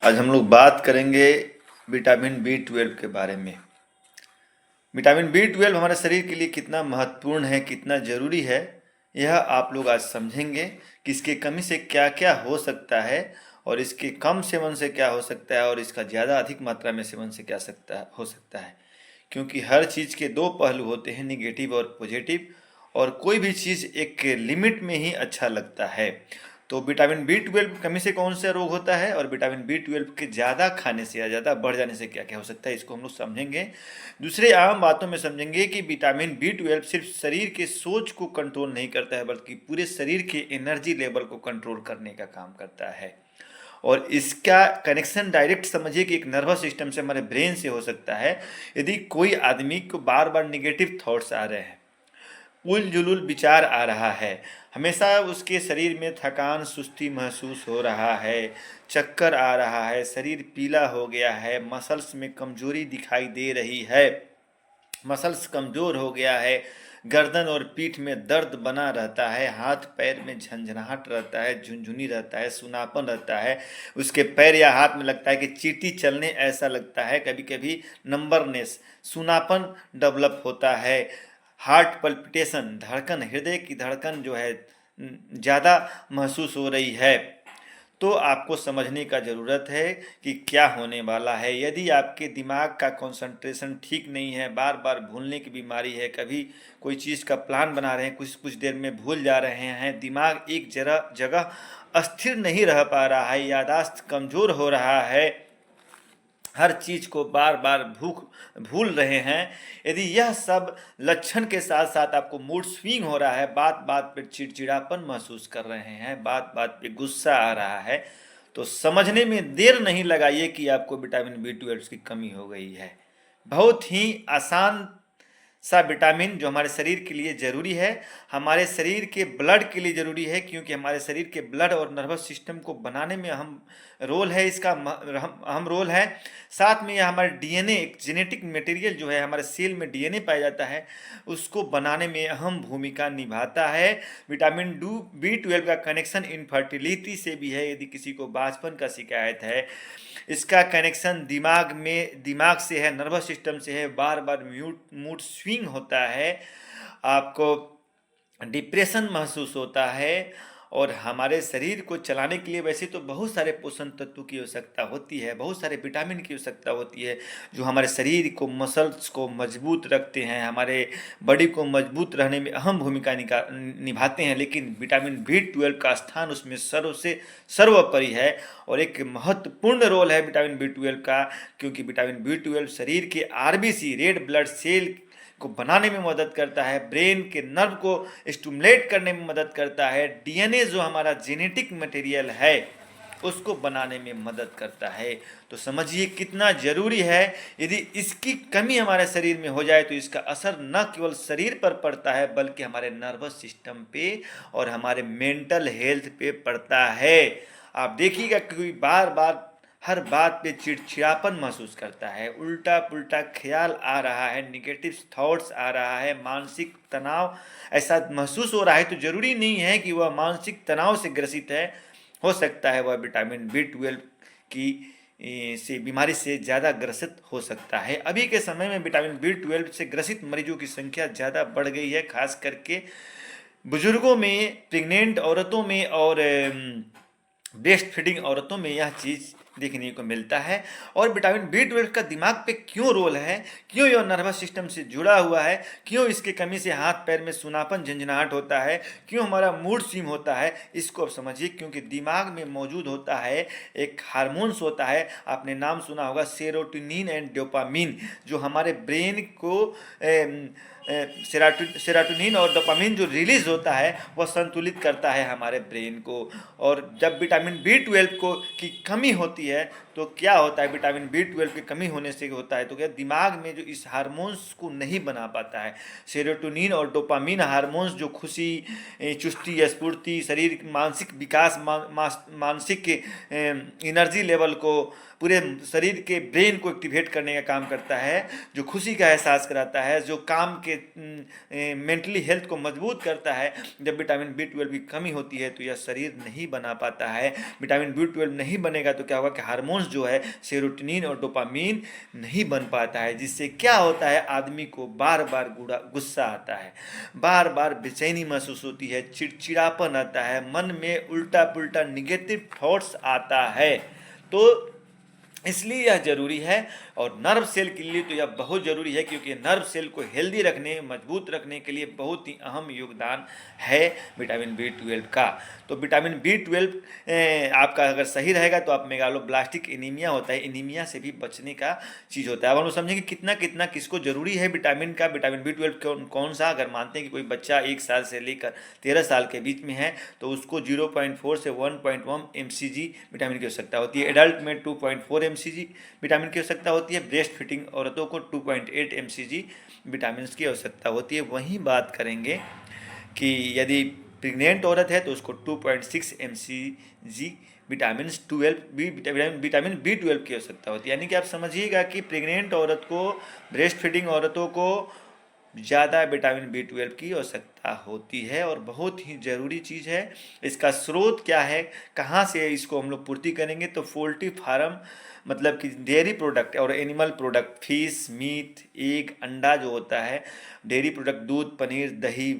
आज हम लोग बात करेंगे विटामिन बी 12 के बारे में। विटामिन बी 12 हमारे शरीर के लिए कितना महत्वपूर्ण है, कितना ज़रूरी है, यह आप लोग आज समझेंगे कि इसकी कमी से क्या क्या हो सकता है और इसके कम सेवन से क्या हो सकता है और इसका ज़्यादा अधिक मात्रा में सेवन से क्या हो सकता है। क्योंकि हर चीज़ के दो पहलू होते हैं, निगेटिव और पॉजिटिव, और कोई भी चीज़ एक लिमिट में ही अच्छा लगता है। तो विटामिन बी 12 की कमी से कौन सा रोग होता है और विटामिन बी 12 के ज़्यादा खाने से या ज़्यादा बढ़ जाने से क्या क्या हो सकता है, इसको हम लोग समझेंगे। दूसरे आम बातों में समझेंगे कि विटामिन बी 12 सिर्फ शरीर के सोच को कंट्रोल नहीं करता है, बल्कि पूरे शरीर के एनर्जी लेवल को कंट्रोल करने का काम करता है। और इसका कनेक्शन डायरेक्ट समझिए कि एक नर्वस सिस्टम से, हमारे ब्रेन से हो सकता है। यदि कोई आदमी को बार बार निगेटिव थॉट्स आ रहे हैं, उल जुलूल विचार आ रहा है, हमेशा उसके शरीर में थकान सुस्ती महसूस हो रहा है, चक्कर आ रहा है, शरीर पीला हो गया है, मसल्स में कमजोरी दिखाई दे रही है, मसल्स कमजोर हो गया है, गर्दन और पीठ में दर्द बना रहता है, हाथ पैर में झंझनाहट रहता है, झुनझुनी रहता है, सुनापन रहता है, उसके पैर या हाथ में लगता है कि चींटी चलने ऐसा लगता है, कभी कभी नंबरनेस, सुनापन डेवलप होता है, हार्ट पल्पिटेशन, धड़कन, हृदय की धड़कन जो है ज़्यादा महसूस हो रही है। तो आपको समझने का ज़रूरत है कि क्या होने वाला है। यदि आपके दिमाग का कंसंट्रेशन ठीक नहीं है, बार बार भूलने की बीमारी है, कभी कोई चीज़ का प्लान बना रहे हैं, कुछ कुछ देर में भूल जा रहे हैं, दिमाग एक जगह अस्थिर नहीं रह पा रहा है, याददाश्त कमज़ोर हो रहा है, हर चीज़ को बार बार भूल रहे हैं, यदि यह सब लक्षण के साथ साथ आपको मूड स्विंग हो रहा है, बात बात पे चिड़चिड़ापन महसूस कर रहे हैं, बात बात पे गुस्सा आ रहा है, तो समझने में देर नहीं लगाइए कि आपको विटामिन बी 12 की कमी हो गई है। बहुत ही आसान सा विटामिन जो हमारे शरीर के लिए ज़रूरी है, हमारे शरीर के ब्लड के लिए ज़रूरी है, क्योंकि हमारे शरीर के ब्लड और नर्वस सिस्टम को बनाने में अहम रोल है, इसका अहम रोल है। साथ में यह हमारे डीएनए, एक जेनेटिक मटेरियल जो है हमारे सेल में डीएनए पाया जाता है, उसको बनाने में अहम भूमिका निभाता है। विटामिन बी 12 का कनेक्शन इनफर्टिलिटी से भी है। यदि किसी को बांझपन का शिकायत है, इसका कनेक्शन दिमाग से है, नर्वस सिस्टम से है, बार बार मूड स्विंग होता है, आपको डिप्रेशन महसूस होता है, और हमारे शरीर को चलाने के लिए वैसे तो बहुत सारे पोषण तत्व की आवश्यकता होती है, बहुत सारे विटामिन की आवश्यकता होती है, जो हमारे शरीर को, मसल्स को मजबूत रखते हैं, हमारे बॉडी को मजबूत रहने में अहम भूमिका निभाते हैं। लेकिन विटामिन बी 12 का स्थान उसमें सर्वोपरि है, और एक महत्वपूर्ण रोल है विटामिन बी 12 का, क्योंकि विटामिन बी 12 शरीर के आरबीसी, रेड ब्लड सेल को बनाने में मदद करता है, ब्रेन के नर्व को स्टिमुलेट करने में मदद करता है, डीएनए जो हमारा जेनेटिक मटेरियल है उसको बनाने में मदद करता है। तो समझिए कितना ज़रूरी है। यदि इसकी कमी हमारे शरीर में हो जाए तो इसका असर न केवल शरीर पर पड़ता है, बल्कि हमारे नर्वस सिस्टम पे और हमारे मेंटल हेल्थ पे पड़ता है। आप देखिएगा कि बार बार हर बात पे चिड़चिड़ापन महसूस करता है, उल्टा पुल्टा ख्याल आ रहा है, निगेटिव थॉट्स आ रहा है, मानसिक तनाव ऐसा महसूस हो रहा है, तो ज़रूरी नहीं है कि वह मानसिक तनाव से ग्रसित है, हो सकता है वह विटामिन बी 12 की से बीमारी से ज़्यादा ग्रसित हो सकता है। अभी के समय में विटामिन बी 12 से ग्रसित मरीजों की संख्या ज़्यादा बढ़ गई है, खास करके बुजुर्गों में, प्रेग्नेंट औरतों में और ब्रेस्ट फीडिंग औरतों में यह चीज़ देखने को मिलता है। और विटामिन बी 12 का दिमाग पे क्यों रोल है, क्यों यह नर्वस सिस्टम से जुड़ा हुआ है, क्यों इसके कमी से हाथ पैर में सुनापन, झंझनाहट होता है, क्यों हमारा मूड स्विंग होता है, इसको आप समझिए। क्योंकि दिमाग में मौजूद होता है एक हार्मोन्स होता है, आपने नाम सुना होगा, सेरोटोनिन एंड डोपामिन, जो हमारे ब्रेन को सेरोटोनिन और डोपामिन जो रिलीज होता है वह संतुलित करता है हमारे ब्रेन को। और जब विटामिन बी 12 की कमी होती है तो क्या होता है, विटामिन बी 12 की कमी होने से होता है तो क्या, दिमाग में जो इस हार्मोन्स को नहीं बना पाता है, सेरोटोनिन और डोपामिन हार्मोन्स जो खुशी, चुस्ती, स्फूर्ति, शरीर मानसिक विकास, मानसिक एनर्जी लेवल को, पूरे शरीर के ब्रेन को एक्टिवेट करने का काम करता है, जो खुशी का एहसास कराता है, जो काम के मेंटली हेल्थ को मजबूत करता है। जब विटामिन B12 की कमी होती है तो यह शरीर नहीं बना पाता है। विटामिन B12 नहीं बनेगा तो क्या होगा कि हार्मोन्स जो है सेरोटोनिन और डोपामीन नहीं बन पाता है, जिससे क्या होता है, आदमी को बार बार गुस्सा आता है, बार बार बेचैनी महसूस होती है, चिड़चिड़ापन आता है, मन में उल्टा पुल्टा निगेटिव थॉट्स आता है। तो इसलिए यह जरूरी है। और नर्व सेल के लिए तो यह बहुत ज़रूरी है, क्योंकि नर्व सेल को हेल्दी रखने, मजबूत रखने के लिए बहुत ही अहम योगदान है विटामिन B12 का। तो विटामिन B12 आपका अगर सही रहेगा तो आप मेगालोब्लास्टिक एनीमिया होता है, एनीमिया से भी बचने का चीज़ होता है। अब हम लोग समझेंगे कितना कितना किसको ज़रूरी है विटामिन का। विटामिन B12 कौन सा, अगर मानते हैं कि कोई बच्चा 1 साल से लेकर 13 साल के बीच में है तो उसको 0.4 से 1.1 mcg विटामिन की आवश्यकता होती है। एडल्ट में 2.4 mcg विटामिन की आवश्यकता होती है। ब्रेस्ट फीडिंग औरतों को 2.8 mcg विटामिन की आवश्यकता होती है। वहीं बात करेंगे कि यदि प्रेग्नेंट औरत है तो उसको 2.6 mcg विटामिन B12 की आवश्यकता होती है। यानी कि आप समझिएगा कि प्रेग्नेंट औरत को, ब्रेस्ट फीडिंग औरतों को ज़्यादा विटामिन B12 की आवश्यकता होती है और बहुत ही ज़रूरी चीज़ है। इसका स्रोत क्या है, कहाँ से इसको हम लोग पूर्ति करेंगे, तो पोल्ट्री फार्म मतलब कि डेयरी प्रोडक्ट और animal product, fish, meat, egg, अंडा जो होता है, डेयरी प्रोडक्ट, दूध, पनीर, दही,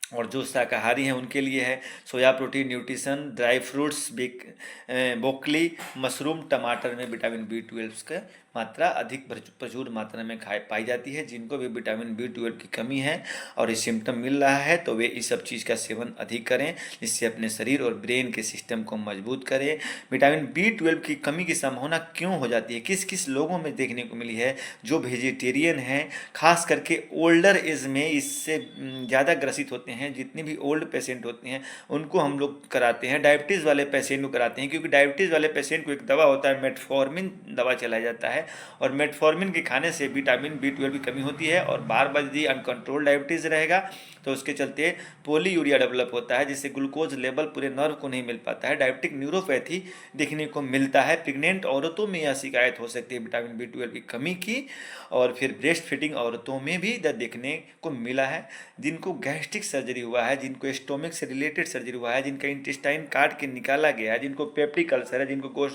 और जो शाकाहारी हैं उनके लिए है soya protein, nutrition, dry fruits, broccoli, mushroom, टमाटर में विटामिन B12 का मात्रा अधिक प्रचुर मात्रा में पाई जाती है। जिनको भी विटामिन B12 की कमी है और ये सिम्टम मिल रहा है तो वे इस सब चीज़ का सेवन अधिक करें, जिससे अपने शरीर और ब्रेन के सिस्टम को मजबूत करें। विटामिन B12 की कमी की संभावना क्यों हो जाती है, किस किस लोगों में देखने को मिली है, जो वेजिटेरियन हैं, खास करके ओल्डर एज में इससे ज़्यादा ग्रसित होते हैं। जितने भी ओल्ड पेशेंट होते हैं उनको हम लोग कराते हैं, डायबिटीज़ वाले पेशेंट को कराते हैं, क्योंकि डायबिटीज़ वाले पेशेंट को एक दवा होता है मेटफॉर्मिन दवा चलाया जाता है, और मेटफॉर्मिन के खाने से विटामिन B12 की कमी होती है। और बार बार यदि अनकंट्रोल डायबिटीज़ रहेगा तो उसके चलते पोलीयूरिया डेवलप होता है, जिससे ग्लूकोज लेवल पूरे नर्व को नहीं मिल पाता है, डायबिटिक न्यूरोपैथी देखने को मिलता है। प्रेग्नेंट औरतों में यह शिकायत हो सकती है विटामिन B12 की कमी की, और फिर ब्रेस्ट फीडिंग औरतों में भी देखने को मिला है। जिनको गैस्ट्रिक सर्जरी हुआ है, जिनको स्टोमिक से रिलेटेड सर्जरी हुआ है, जिनका इंटेस्टाइन काट के निकाला गया है, जिनको पेप्टिक अल्सर है, जिनको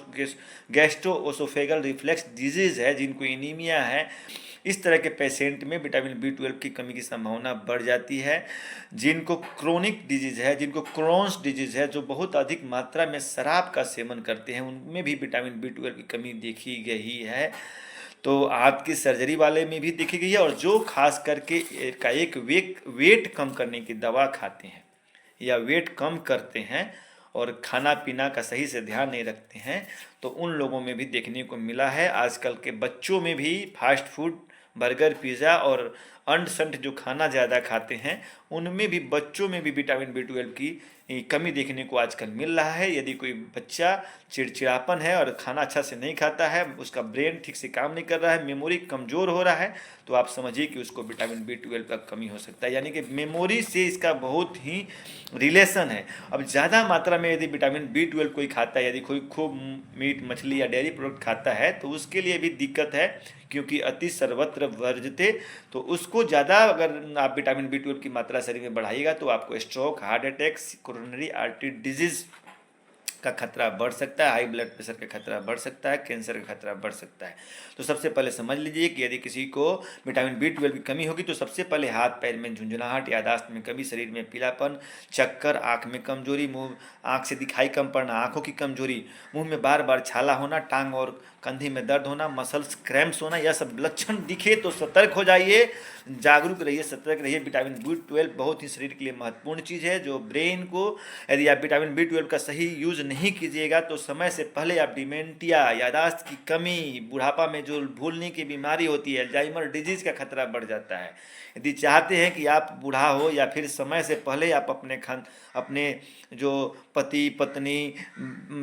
गैस्ट्रोओसोफेगल रिफ्लेक्स डिजीज़ है, जिनको एनीमिया है, इस तरह के पेशेंट में विटामिन B12 की कमी की संभावना बढ़ जाती है। जिनको क्रोनिक डिजीज़ है, जिनको क्रोन्स डिजीज़ है, जो बहुत अधिक मात्रा में शराब का सेवन करते हैं, उनमें भी विटामिन B12 की कमी देखी गई है। तो आँत की सर्जरी वाले में भी देखी गई है। और जो खास करके एकाएक वेट कम करने की दवा खाते हैं या वेट कम करते हैं और खाना पीना का सही से ध्यान नहीं रखते हैं, तो उन लोगों में भी देखने को मिला है। आजकल के बच्चों में भी फास्ट फूड, बर्गर, पिज़्ज़ा और अंड संड जो खाना ज़्यादा खाते हैं, उनमें भी बच्चों में भी विटामिन B12 की कमी देखने को आजकल मिल रहा है। यदि कोई बच्चा चिड़चिड़ापन है और खाना अच्छा से नहीं खाता है, उसका ब्रेन ठीक से काम नहीं कर रहा है, मेमोरी कमज़ोर हो रहा है, तो आप समझिए कि उसको विटामिन B12 का कमी हो सकता है। यानी कि मेमोरी से इसका बहुत ही रिलेशन है। अब ज़्यादा मात्रा में यदि विटामिन B12 कोई खाता है, यदि कोई खूब मीट, मछली या डेयरी प्रोडक्ट खाता है, तो उसके लिए भी दिक्कत है, क्योंकि अति सर्वत्र वर्जते। तो उसको ज़्यादा अगर आप विटामिन B12 की मात्रा शरीर में बढ़ाइएगा तो आपको stroke, heart attack, coronary artery disease का खतरा बढ़ सकता है, हाई ब्लड प्रेशर का खतरा बढ़ सकता है, कैंसर का खतरा बढ़ सकता है। तो सबसे पहले समझ लीजिए कि यदि किसी को विटामिन B12 की कमी होगी तो सबसे पहले हाथ पैर में झुंझुनाहट, यादाश्त में कमी, शरीर में पीलापन, चक्कर, आँख में कमजोरी, मुंह आँख से दिखाई कम पड़ना, आँखों की कमजोरी, मुंह में बार बार छाला होना, टांग और कंधे में दर्द होना, मसल्स क्रैम्प्स होना, यह सब लक्षण दिखे तो सतर्क हो जाइए, जागरूक रहिए, सतर्क रहिए। विटामिन B12 बहुत ही शरीर के लिए महत्वपूर्ण चीज़ है, जो ब्रेन को, यदि आप विटामिन B12 का सही यूज नहीं कीजिएगा तो समय से पहले आप डिमेंटिया, यादाश्त की कमी, बुढ़ापा में जो भूलने की बीमारी होती है, अल्जाइमर डिजीज़ का खतरा बढ़ जाता है। यदि चाहते हैं कि आप बूढ़ा हो या फिर समय से पहले आप अपने जो पति, पत्नी,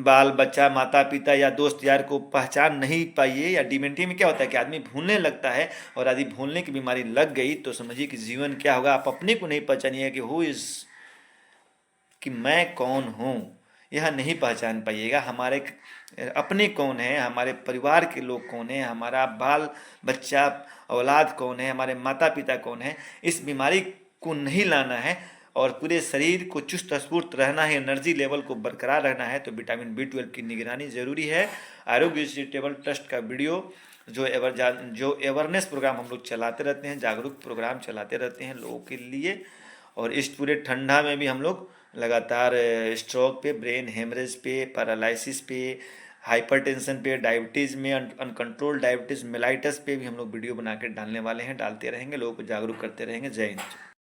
बाल बच्चा, माता पिता या दोस्त यार को पहचान नहीं पाइए, या डिमेंटिया में क्या होता है कि आदमी भूलने लगता है, और यदि भूलने की बीमारी लग गई तो समझिए कि जीवन क्या होगा। आप अपने को नहीं पहचानिएगा कि हु इज़, कि मैं कौन हूँ, यह नहीं पहचान पाइएगा। हमारे अपने कौन है, हमारे परिवार के लोग कौन है, हमारा बाल बच्चा औलाद कौन है, हमारे माता पिता कौन है, इस बीमारी को नहीं लाना है और पूरे शरीर को चुस्त स्फूर्त रहना है, एनर्जी लेवल को बरकरार रहना है, तो विटामिन B12 की निगरानी जरूरी है। आरोग्य चैरिटेबल ट्रस्ट का वीडियो जो अवेयरनेस प्रोग्राम हम लोग चलाते रहते हैं, जागरूक प्रोग्राम चलाते रहते हैं लोगों के लिए, और इस पूरे ठंडा में भी हम लोग लगातार स्ट्रोक पे, ब्रेन हेमरेज पे, पैरालिसिस पे, हाइपरटेंशन पे, डायबिटीज़ में, अनकंट्रोल डायबिटीज़ मेलाइटस पे भी हम लोग वीडियो बना के डालने वाले हैं, डालते रहेंगे, लोगों को जागरूक करते रहेंगे। जय हिंद।